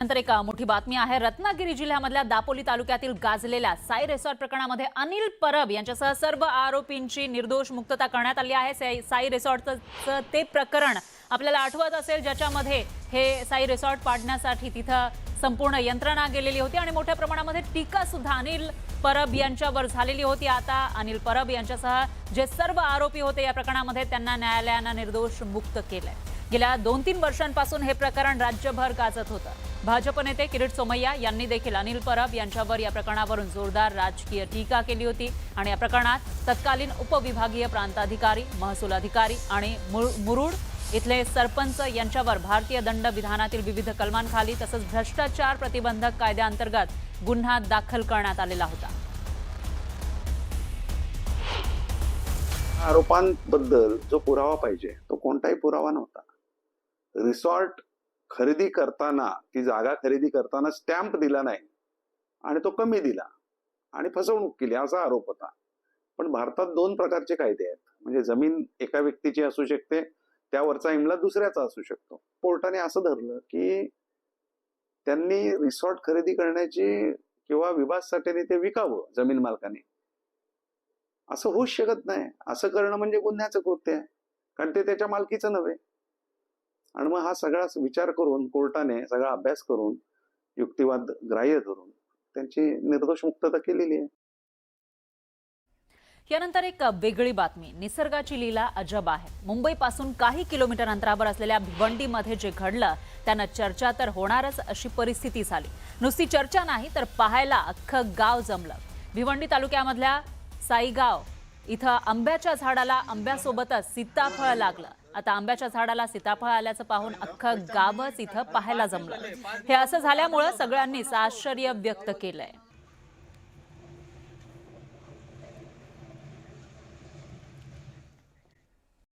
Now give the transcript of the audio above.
नंतर एक मोठी बातमी आहे। रत्नागिरी जिल्ह्यामधल्या दापोली तालुक्यातील गाजलेल्या साई रिसॉर्ट प्रकरणामध्ये अनिल परब यांच्यासह सर्व आरोपींची निर्दोष मुक्तता करण्यात आली आहे। साई रिसॉर्टचं ते प्रकरण आपल्याला आठवत असेल, ज्याच्यामध्ये हे साई रिसॉर्ट पाडण्यासाठी तिथं संपूर्ण यंत्रणा गेलेली होती आणि मोठ्या प्रमाणामध्ये टीका सुद्धा अनिल परब यांच्यावर झालेली होती। आता अनिल परब यांच्यासह जे सर्व आरोपी होते या प्रकरणामध्ये त्यांना न्यायालयाने निर्दोष मुक्त केलंय। गेल्या 2-3 वर्षांपासून हे प्रकरण राज्यभर गाजत होतं। भाजप नेते किरीट सोमय्या यांनी देखील अनिल परब यांच्यावर या प्रकरणावरून जोरदार राजकीय टीका केली होती आणि या प्रकरणात तत्कालीन उपविभागीय प्रांताधिकारी, महसूल अधिकारी आणि मुरुड इथले सरपंच यांच्यावर भारतीय दंड विधानातील विविध कलमांखाली तसंच भ्रष्टाचार प्रतिबंधक कायद्याअंतर्गत गुन्हा दाखल करण्यात आलेला होता। आरोपांबद्दल जो पुरावा पाहिजे तो कोणताही पुरावा नव्हता। रिसॉर्ट खरेदी करताना, ती जागा खरेदी करताना स्टॅम्प दिला नाही आणि तो कमी दिला आणि फसवणूक केली असा आरोप होता। पण भारतात 2 प्रकारचे कायदे आहेत, म्हणजे जमीन एका व्यक्तीची असू शकते, त्यावरचा इमला दुसऱ्याचा असू शकतो। कोर्टाने असं धरलं की त्यांनी रिसॉर्ट खरेदी करण्याची किंवा विभागासाठी ते विकावं जमीन मालकाने, असं होऊच शकत नाही। असं करणं म्हणजे गुन्ह्याचं कृत्य आहे, कारण ते त्याच्या मालकीचं नव्हे। आणि मग हा सगळा विचार करून कोर्टाने सगळा अभ्यास करून युक्तिवाद ग्राह्य धरून त्यांची निर्दोष मुक्तता केलेली आहे। यानंतर एक वेगळी बातमी। निसर्गाची लीला अजब आहे। मुंबईपासून काही किलोमीटर अंतरावर असलेल्या भिवंडीमध्ये जे घडलं त्यानं चर्चा तर होणारच अशी परिस्थिती झाली। नुसती चर्चा नाही तर पाहायला अख्खं गाव जमलं। भिवंडी तालुक्यामधल्या साईगाव इथं आंब्याच्या झाडाला आंब्यासोबतच सीताफळ लागलं। आता आंब्याच्या झाडाला सीताफळ आल्याचं पाहून अख्खं गावच इथं पाहायला जमलं। हे असं झाल्यामुळे सगळ्यांनीच आश्चर्य व्यक्त केलंय।